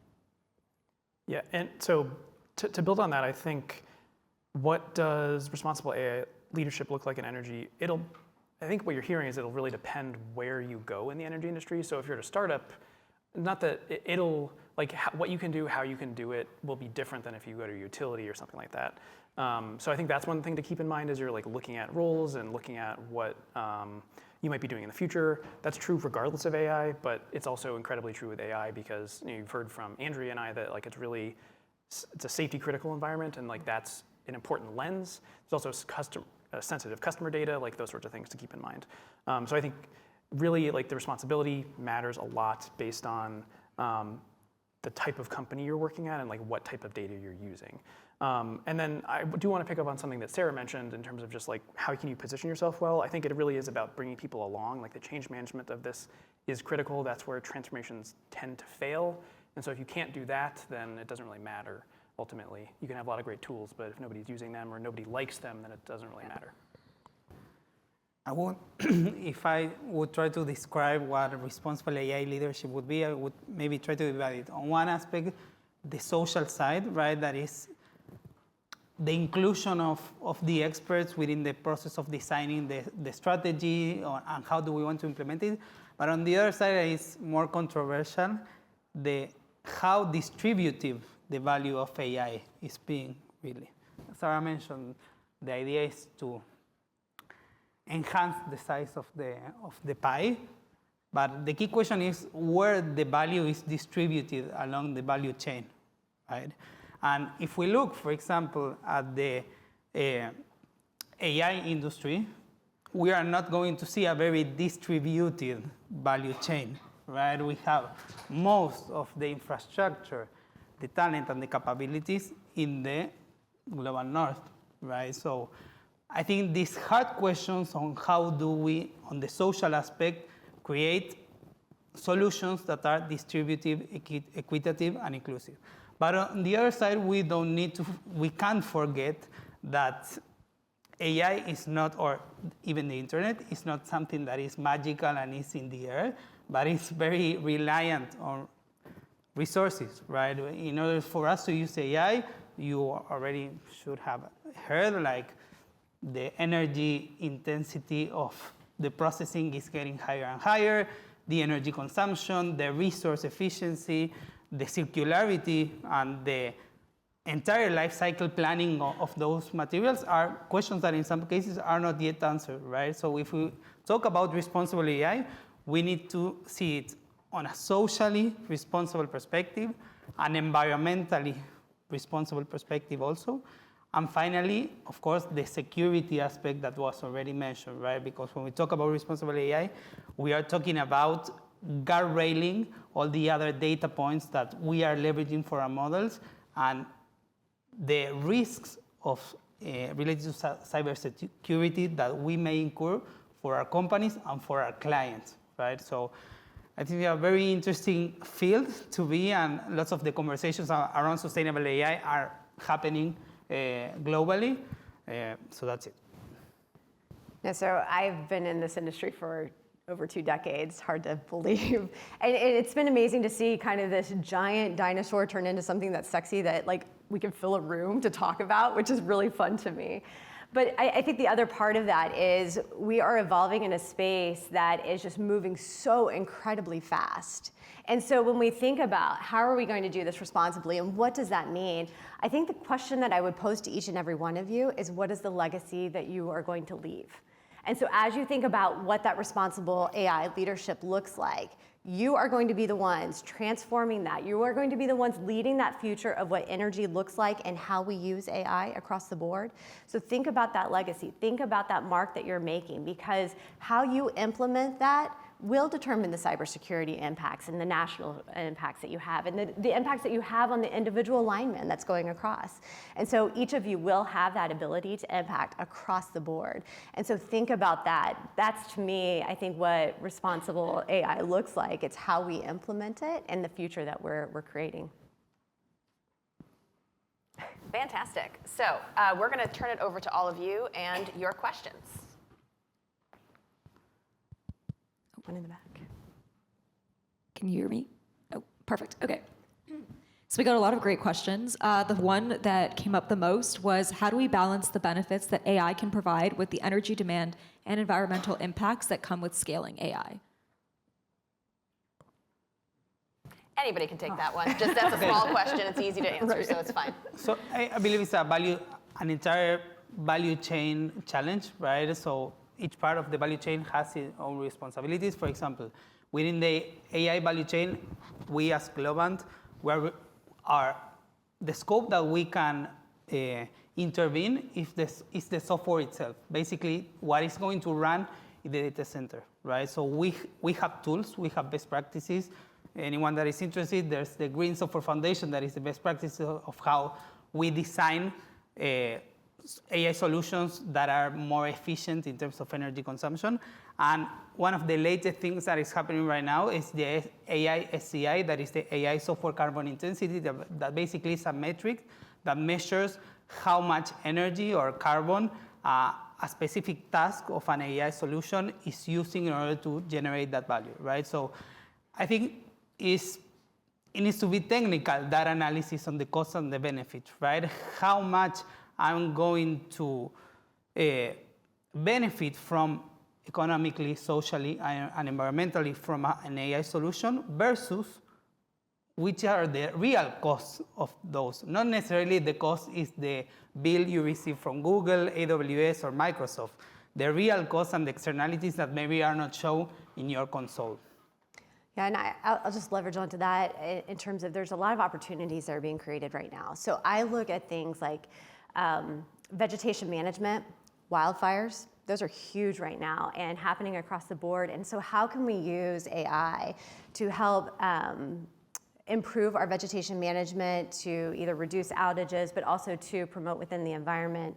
[SPEAKER 6] Yeah, and so to build on that, I think what does responsible AI leadership look like in energy? I think what you're hearing is it'll really depend where you go in the energy industry. So if you're at a startup, not that it'll, like what you can do, how you can do it will be different than if you go to a utility or something like that. So I think that's one thing to keep in mind as you're like looking at roles and looking at what you might be doing in the future. That's true regardless of AI, but it's also incredibly true with AI because you've heard from Andrea and I that like it's a safety critical environment and like that's an important lens. There's also sensitive customer data, like those sorts of things to keep in mind. So I think really like the responsibility matters a lot based on the type of company you're working at and like what type of data you're using. And then I do want to pick up on something that Sarah mentioned in terms of just like how can you position yourself well. I think it really is about bringing people along. Like the change management of this is critical. That's where transformations tend to fail. And so if you can't do that, then it doesn't really matter ultimately. You can have a lot of great tools, but if nobody's using them or nobody likes them, then it doesn't really matter.
[SPEAKER 3] If I would try to describe what responsible AI leadership would be, I would maybe try to divide it. On one aspect, the social side, right? That is the inclusion of the experts within the process of designing the strategy and how do we want to implement it. But on the other side, it's more controversial, how distributive the value of AI is being really. Sarah mentioned the idea is to enhance the size of the pie. But the key question is where the value is distributed along the value chain, right? And if we look, for example, at the AI industry, we are not going to see a very distributed value chain, right? We have most of the infrastructure, the talent, and the capabilities in the global north, right? So I think these hard questions on how do we, on the social aspect, create solutions that are distributive, equitative, and inclusive. But on the other side, we can't forget that AI is not, or even the internet, is not something that is magical and is in the air, but it's very reliant on resources, right? In order for us to use AI, you already should have heard, like, the energy intensity of the processing is getting higher and higher, the energy consumption, the resource efficiency, the circularity, and the entire life cycle planning of those materials are questions that in some cases are not yet answered, right? So if we talk about responsible AI, we need to see it on a socially responsible perspective, an environmentally responsible perspective also, and finally, of course, the security aspect that was already mentioned, right? Because when we talk about responsible AI, we are talking about guardrailing all the other data points that we are leveraging for our models and the risks of related to cybersecurity that we may incur for our companies and for our clients, right? So I think it's a very interesting field to be, and lots of the conversations around sustainable AI are happening globally. So that's it.
[SPEAKER 4] Yeah, so I've been in this industry for over 2 decades, hard to believe. And it's been amazing to see kind of this giant dinosaur turn into something that's sexy that, like, we can fill a room to talk about, which is really fun to me. But I think the other part of that is we are evolving in a space that is just moving so incredibly fast. And so when we think about how are we going to do this responsibly and what does that mean, I think the question that I would pose to each and every one of you is, what is the legacy that you are going to leave? And so as you think about what that responsible AI leadership looks like, you are going to be the ones transforming that. You are going to be the ones leading that future of what energy looks like and how we use AI across the board. So think about that legacy. Think about that mark that you're making, because how you implement that will determine the cybersecurity impacts and the national impacts that you have and the impacts that you have on the individual lineman that's going across. And so each of you will have that ability to impact across the board. And so think about that. That's, to me, I think what responsible AI looks like. It's how we implement it and the future that we're creating.
[SPEAKER 2] Fantastic. So we're going to turn it over to all of you and your questions.
[SPEAKER 4] One in the back.
[SPEAKER 1] Can you hear me? Oh, perfect. Okay. So we got a lot of great questions. The one that came up the most was, how do we balance the benefits that AI can provide with the energy demand and environmental impacts that come with scaling AI?
[SPEAKER 2] Anybody can take that one. Just that's a small question. It's easy to answer, so it's fine.
[SPEAKER 3] So I believe it's an entire value chain challenge, right? So each part of the value chain has its own responsibilities. For example, within the AI value chain, we as Globant, the scope that we can intervene is the software itself. Basically, what is going to run in the data center, right? So we have tools, we have best practices. Anyone that is interested, there's the Green Software Foundation that is the best practice of how we design AI solutions that are more efficient in terms of energy consumption. And one of the latest things that is happening right now is the AI SCI, that is the AI software carbon intensity, that basically is a metric that measures how much energy or carbon a specific task of an AI solution is using in order to generate that value, right? So I think it needs to be technical, that analysis on the cost and the benefit, right? How much I'm going to benefit from economically, socially, and environmentally from an AI solution versus which are the real costs of those. Not necessarily the cost is the bill you receive from Google, AWS, or Microsoft. the real costs and the externalities that maybe are not shown in your console.
[SPEAKER 4] Yeah, and I'll just leverage onto that in terms of there's a lot of opportunities that are being created right now. So I look at things like vegetation management, wildfires. Those are huge right now and happening across the board. And so how can we use AI to help improve our vegetation management to either reduce outages, but also to promote within the environment?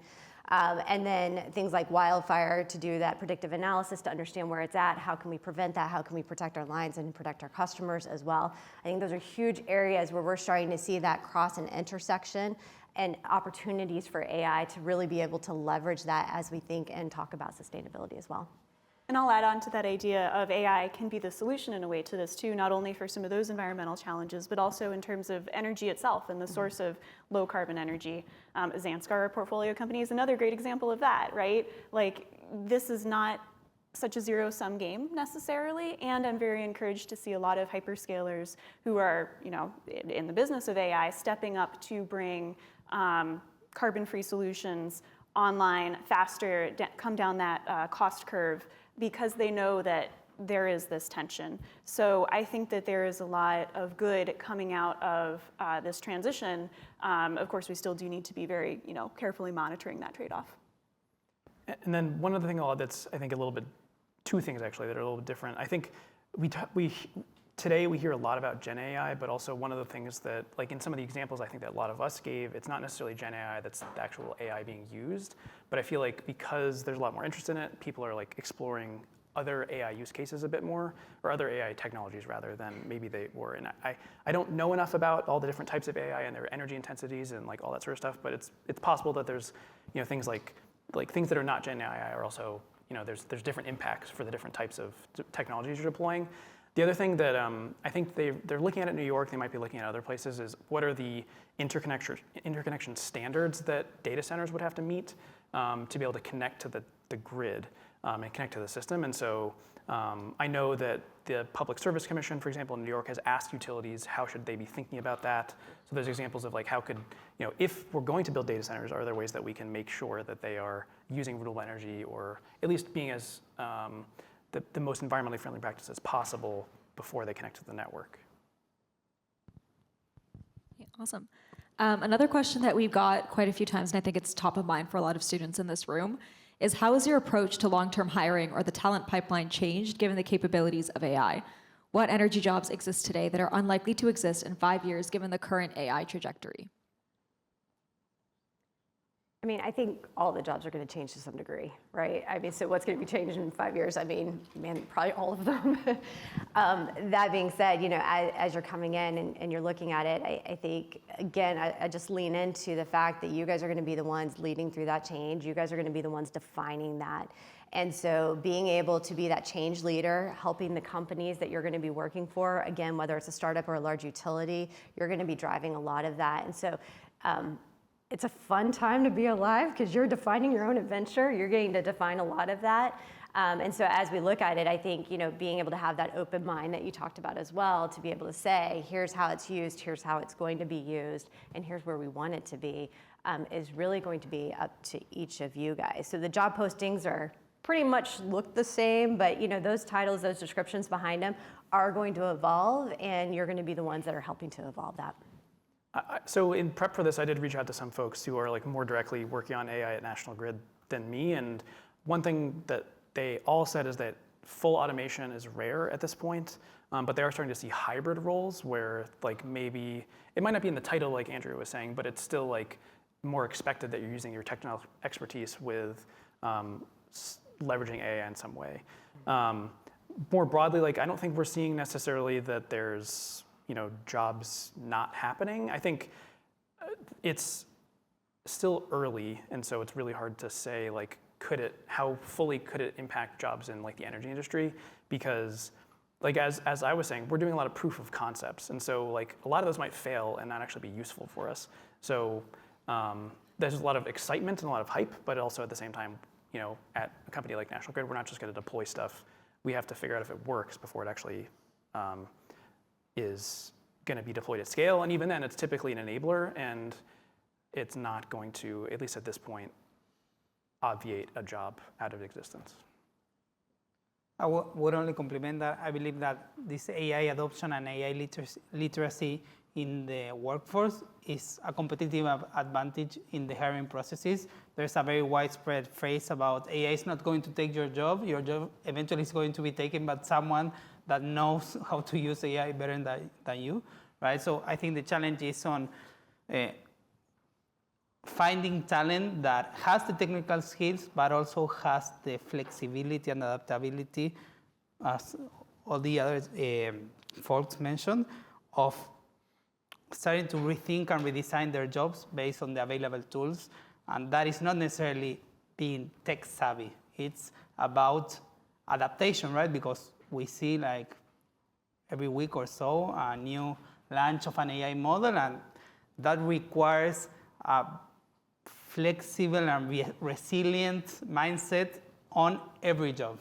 [SPEAKER 4] And then things like wildfire to do that predictive analysis to understand where it's at, how can we prevent that, how can we protect our lines and protect our customers as well. I think those are huge areas where we're starting to see that cross and intersection and opportunities for AI to really be able to leverage that as we think and talk about sustainability as well.
[SPEAKER 5] And I'll add on to that idea of AI can be the solution in a way to this too, not only for some of those environmental challenges, but also in terms of energy itself and the source of low carbon energy. Zanskar, our portfolio company, is another great example of that, right? Like, this is not such a zero-sum game necessarily, and I'm very encouraged to see a lot of hyperscalers who are, in the business of AI stepping up to bring carbon-free solutions online faster, come down that cost curve, because they know that there is this tension. So I think that there is a lot of good coming out of this transition. Of course, we still do need to be very, carefully monitoring that trade-off.
[SPEAKER 6] And then one other thing I'll add that's, I think, two things actually that are a little bit different. I think today we hear a lot about Gen AI, but also one of the things that, like in some of the examples I think that a lot of us gave, it's not necessarily Gen AI that's the actual AI being used, but I feel like because there's a lot more interest in it, people are like exploring other AI use cases a bit more, or other AI technologies rather than maybe they were. And I don't know enough about all the different types of AI and their energy intensities and like all that sort of stuff, but it's possible that there's things like things that are not Gen AI are also, there's different impacts for the different types of technologies you're deploying. The other thing that I think they're looking at in New York, they might be looking at other places, is what are the interconnection standards that data centers would have to meet to be able to connect to the grid and connect to the system. And so I know that the Public Service Commission, for example, in New York has asked utilities how should they be thinking about that. So there's examples of like how could, if we're going to build data centers, are there ways that we can make sure that they are using renewable energy or at least being as the most environmentally friendly practice as possible before they connect to the network.
[SPEAKER 1] Yeah, awesome. Another question that we've got quite a few times, and I think it's top of mind for a lot of students in this room, is how has your approach to long-term hiring or the talent pipeline changed given the capabilities of AI? What energy jobs exist today that are unlikely to exist in 5 years given the current AI trajectory?
[SPEAKER 4] I mean, I think all the jobs are going to change to some degree, right? I mean, so what's going to be changed in 5 years? I mean, man, probably all of them. That being said, as you're coming in and you're looking at it, I think, again, I just lean into the fact that you guys are going to be the ones leading through that change. You guys are going to be the ones defining that. And so being able to be that change leader, helping the companies that you're going to be working for, again, whether it's a startup or a large utility, you're going to be driving a lot of that. And so it's a fun time to be alive because you're defining your own adventure. You're getting to define a lot of that. And so as we look at it, I think, being able to have that open mind that you talked about as well, to be able to say, here's how it's used, here's how it's going to be used, and here's where we want it to be, is really going to be up to each of you guys. So the job postings are pretty much look the same, but those titles, those descriptions behind them are going to evolve, and you're going to be the ones that are helping to evolve that.
[SPEAKER 6] So in prep for this, I did reach out to some folks who are like more directly working on AI at National Grid than me. And one thing that they all said is that full automation is rare at this point, but they are starting to see hybrid roles where like maybe, it might not be in the title like Andrew was saying, but it's still like more expected that you're using your technical expertise with leveraging AI in some way. More broadly, like I don't think we're seeing necessarily that there's jobs not happening. I think it's still early, and so it's really hard to say like how fully could it impact jobs in like the energy industry, because like as I was saying, we're doing a lot of proof of concepts, and so like a lot of those might fail and not actually be useful for us. So there's a lot of excitement and a lot of hype, but also at the same time, at a company like National Grid, we're not just going to deploy stuff. We have to figure out if it works before it actually is going to be deployed at scale. And even then, it's typically an enabler, and it's not going to, at least at this point, obviate a job out of existence.
[SPEAKER 3] I would only complement that. I believe that this AI adoption and AI literacy in the workforce is a competitive advantage in the hiring processes. There's a very widespread phrase about AI is not going to take your job. Your job eventually is going to be taken by someone that knows how to use AI better than you, right? So I think the challenge is on finding talent that has the technical skills, but also has the flexibility and adaptability, as all the other folks mentioned, of starting to rethink and redesign their jobs based on the available tools. And that is not necessarily being tech savvy. It's about adaptation, right? Because we see like every week or so a new launch of an AI model, and that requires a flexible and resilient mindset on every job.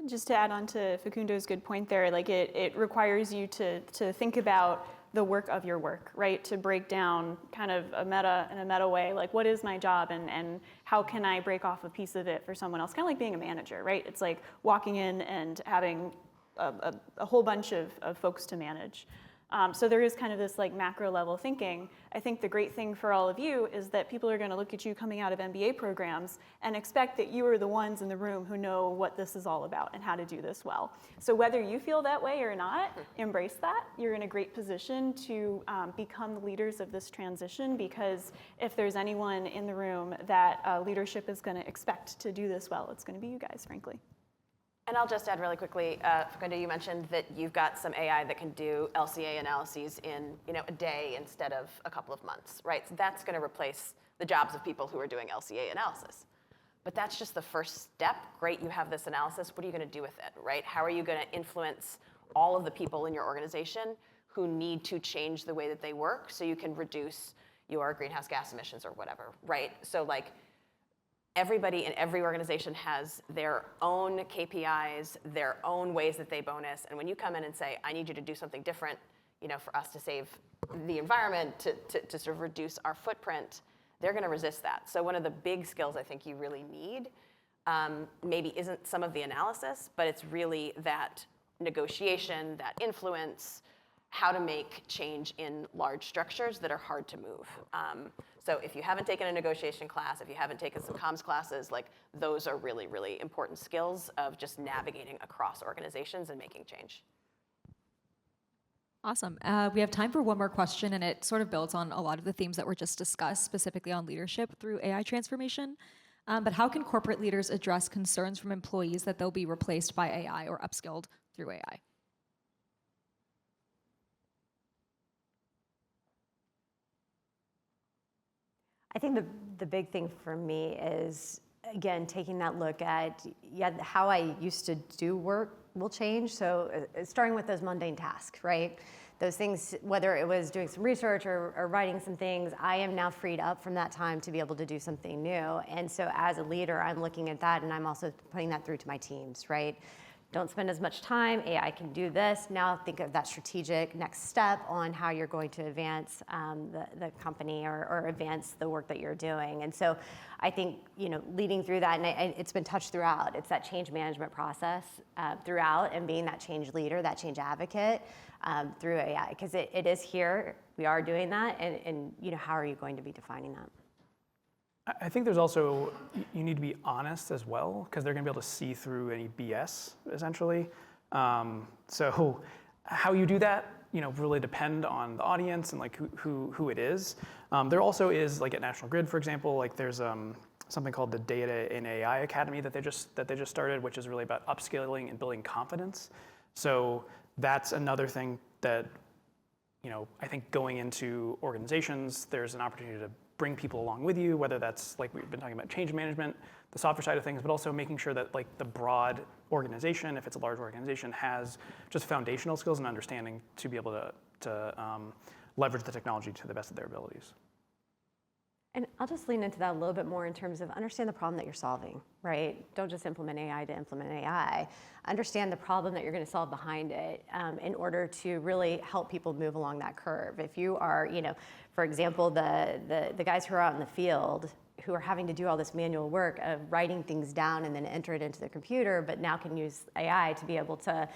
[SPEAKER 5] Just to add on to Facundo's good point there, like it requires you to think about the work of your work, right? To break down kind of in a meta way, like what is my job and how can I break off a piece of it for someone else? Kind of like being a manager, right? It's like walking in and having a whole bunch of folks to manage. So there is kind of this like macro level thinking. I think the great thing for all of you is that people are going to look at you coming out of MBA programs and expect that you are the ones in the room who know what this is all about and how to do this well. So whether you feel that way or not, embrace that. You're in a great position to become the leaders of this transition, because if there's anyone in the room that leadership is going to expect to do this well, it's going to be you guys, frankly.
[SPEAKER 2] And I'll just add really quickly, Facundo, you mentioned that you've got some AI that can do LCA analyses in a day instead of a couple of months, right? So that's going to replace the jobs of people who are doing LCA analysis. But that's just the first step. Great, you have this analysis. What are you going to do with it, right? How are you going to influence all of the people in your organization who need to change the way that they work so you can reduce your greenhouse gas emissions or whatever, right? So like, everybody in every organization has their own KPIs, their own ways that they bonus. And when you come in and say, I need you to do something different, for us to save the environment, to sort of reduce our footprint, they're going to resist that. So one of the big skills I think you really need maybe isn't some of the analysis, but it's really that negotiation, that influence, how to make change in large structures that are hard to move. So if you haven't taken a negotiation class, if you haven't taken some comms classes, like those are really, really important skills of just navigating across organizations and making change.
[SPEAKER 1] Awesome. We have time for one more question, and it sort of builds on a lot of the themes that were just discussed, specifically on leadership through AI transformation. But how can corporate leaders address concerns from employees that they'll be replaced by AI or upskilled through AI?
[SPEAKER 4] I think the big thing for me is, again, taking that look at, how I used to do work will change. So starting with those mundane tasks, right? Those things, whether it was doing some research or writing some things, I am now freed up from that time to be able to do something new. And so as a leader, I'm looking at that, and I'm also putting that through to my teams, right? Don't spend as much time. AI can do this. Now think of that strategic next step on how you're going to advance the company or advance the work that you're doing. And so I think, leading through that, and it's been touched throughout, it's that change management process throughout, and being that change leader, that change advocate through AI, because it is here. We are doing that. And how are you going to be defining that?
[SPEAKER 6] I think there's also, you need to be honest as well, because they're going to be able to see through any BS, essentially. So how you do that, really depend on the audience and like who it is. There also is, like at National Grid, for example, like there's something called the Data and AI Academy that they just started, which is really about upskilling and building confidence. So that's another thing that, I think going into organizations, there's an opportunity to bring people along with you, whether that's like we've been talking about change management, the softer side of things, but also making sure that like the broad organization, if it's a large organization, has just foundational skills and understanding to be able to leverage the technology to the best of their abilities.
[SPEAKER 4] And I'll just lean into that a little bit more in terms of understand the problem that you're solving, right? Don't just implement AI to implement AI. Understand the problem that you're going to solve behind it in order to really help people move along that curve. If you are, for example, the guys who are out in the field, who are having to do all this manual work of writing things down and then enter it into the computer, but now can use AI to be able to,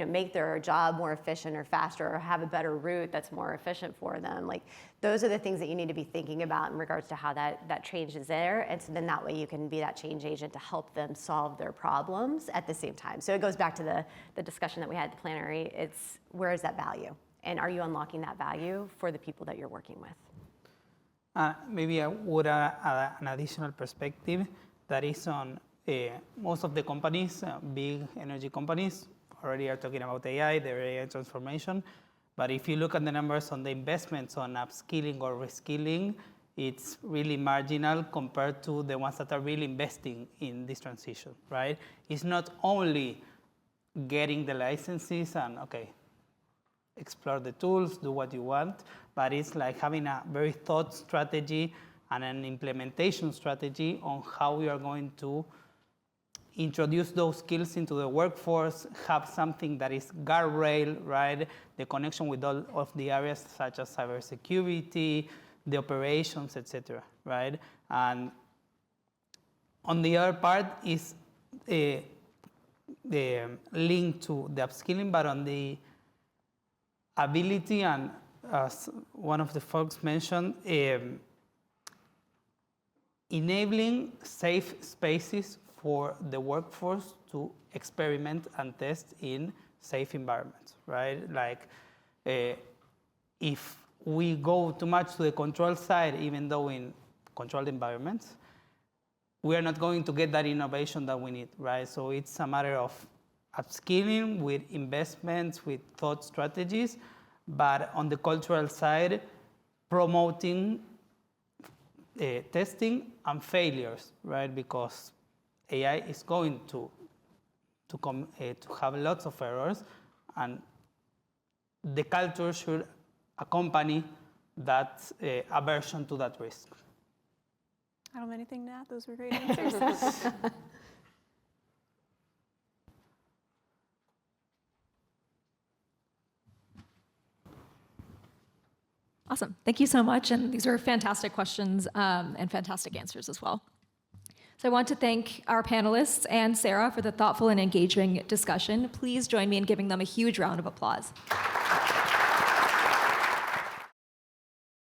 [SPEAKER 4] make their job more efficient or faster, or have a better route that's more efficient for them. Like, those are the things that you need to be thinking about in regards to how that change is there. And so then that way you can be that change agent to help them solve their problems at the same time. So it goes back to the discussion that we had at the plenary. It's, where is that value? And are you unlocking that value for the people that you're working with?
[SPEAKER 3] Maybe I would add an additional perspective that is on most of the companies, big energy companies, already are talking about AI, their AI transformation. But if you look at the numbers on the investments on upskilling or reskilling, it's really marginal compared to the ones that are really investing in this transition, right? It's not only getting the licenses and, okay, explore the tools, do what you want, but it's like having a very thought strategy and an implementation strategy on how we are going to introduce those skills into the workforce, have something that is guardrail, right? The connection with all of the areas such as cybersecurity, the operations, etc., right? And on the other part is the link to the upskilling, but on the ability, and as one of the folks mentioned, enabling safe spaces for the workforce to experiment and test in safe environments, right? Like, if we go too much to the control side, even though in controlled environments, we are not going to get that innovation that we need, right? So it's a matter of upskilling with investments, with thought strategies, but on the cultural side, promoting testing and failures, right? Because AI is going to have lots of errors, and the culture should accompany that aversion to that risk.
[SPEAKER 5] I don't have anything to add. Those were great answers.
[SPEAKER 1] Awesome. Thank you so much. And these were fantastic questions and fantastic answers as well. So I want to thank our panelists and Sarah for the thoughtful and engaging discussion. Please join me in giving them a huge round of applause.